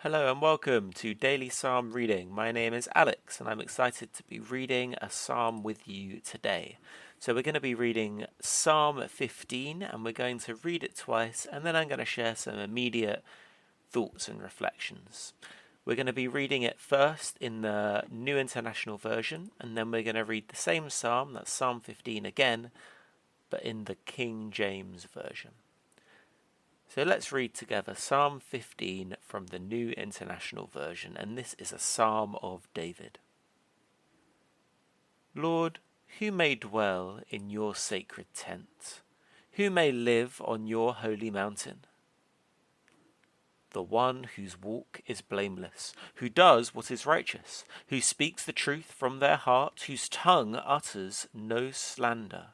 Hello and welcome to Daily Psalm Reading. My name is Alex and I'm excited to be reading a psalm with you today. So we're going to be reading Psalm 15 and we're going to read it twice and then I'm going to share some immediate thoughts and reflections. We're going to be reading it first in the New International Version and then we're going to read the same psalm, that's Psalm 15 again, but in the King James Version. So let's read together Psalm 15 from the New International Version, and this is a psalm of David. Lord, who may dwell in your sacred tent? Who may live on your holy mountain? The one whose walk is blameless, who does what is righteous, who speaks the truth from their heart, whose tongue utters no slander,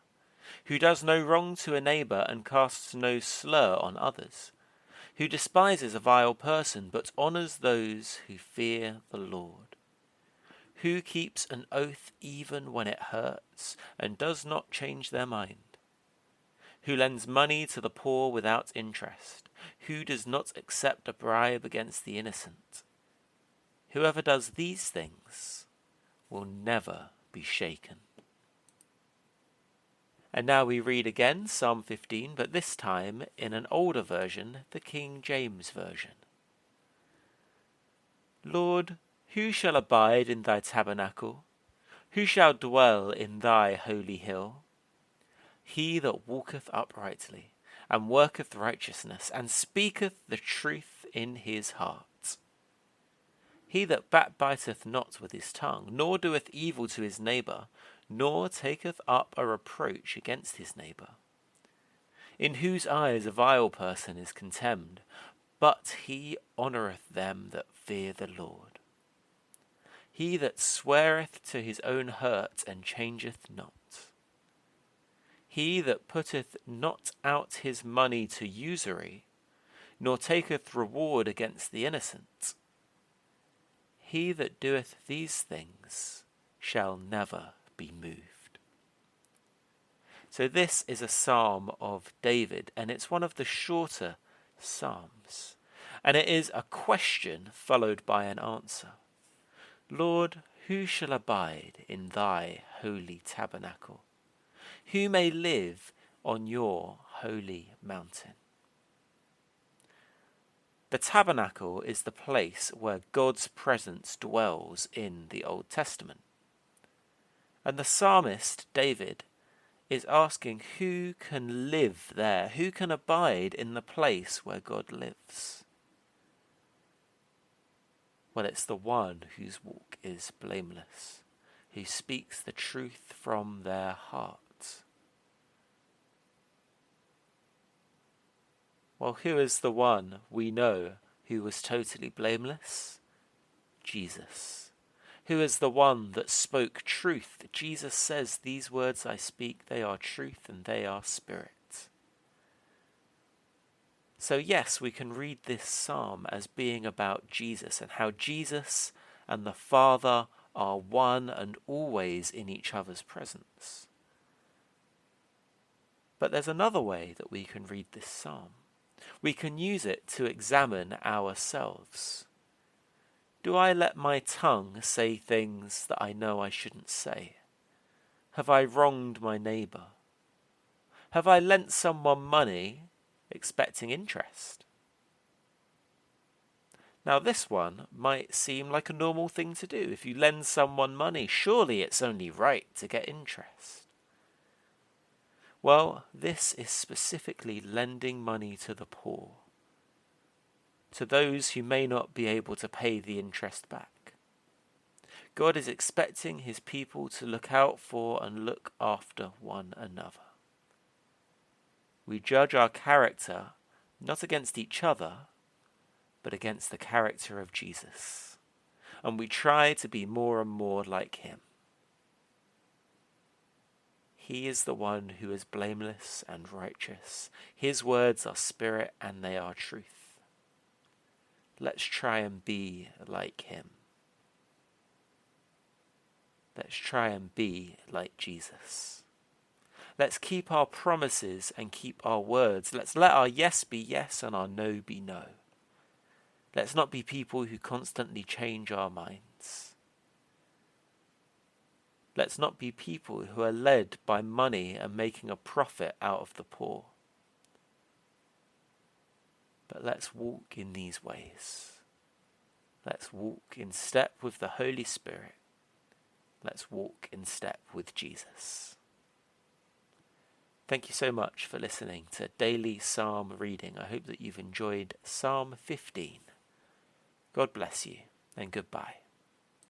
who does no wrong to a neighbour and casts no slur on others, who despises a vile person but honours those who fear the Lord, who keeps an oath even when it hurts and does not change their mind, who lends money to the poor without interest, who does not accept a bribe against the innocent. Whoever does these things will never be shaken. And now we read again Psalm 15, but this time in an older version, the King James Version. Lord, who shall abide in thy tabernacle? Who shall dwell in thy holy hill? He that walketh uprightly, and worketh righteousness, and speaketh the truth in his heart. He that backbiteth not with his tongue, nor doeth evil to his neighbour, nor taketh up a reproach against his neighbour, in whose eyes a vile person is contemned, but he honoureth them that fear the Lord. He that sweareth to his own hurt and changeth not. He that putteth not out his money to usury, nor taketh reward against the innocent. He that doeth these things shall never be moved. So this is a psalm of David, and it's one of the shorter psalms. And it is a question followed by an answer. Lord, who shall abide in thy holy tabernacle? Who may live on your holy mountain? The tabernacle is the place where God's presence dwells in the Old Testament. And the psalmist, David, is asking who can live there, who can abide in the place where God lives. Well, it's the one whose walk is blameless, who speaks the truth from their heart. Well, who is the one we know who was totally blameless? Jesus. Who is the one that spoke truth? Jesus says, these words I speak, they are truth and they are spirit. So yes, we can read this psalm as being about Jesus and how Jesus and the Father are one and always in each other's presence. But there's another way that we can read this psalm. We can use it to examine ourselves. Do I let my tongue say things that I know I shouldn't say? Have I wronged my neighbour? Have I lent someone money expecting interest? Now this one might seem like a normal thing to do. If you lend someone money, surely it's only right to get interest. Well, this is specifically lending money to the poor, to those who may not be able to pay the interest back. God is expecting his people to look out for and look after one another. We judge our character not against each other, but against the character of Jesus. And we try to be more and more like him. He is the one who is blameless and righteous. His words are spirit and they are truth. Let's try and be like him. Let's try and be like Jesus. Let's keep our promises and keep our words. Let's let our yes be yes and our no be no. Let's not be people who constantly change our minds. Let's not be people who are led by money and making a profit out of the poor. But let's walk in these ways. Let's walk in step with the Holy Spirit. Let's walk in step with Jesus. Thank you so much for listening to Daily Psalm Reading. I hope that you've enjoyed Psalm 15. God bless you and goodbye.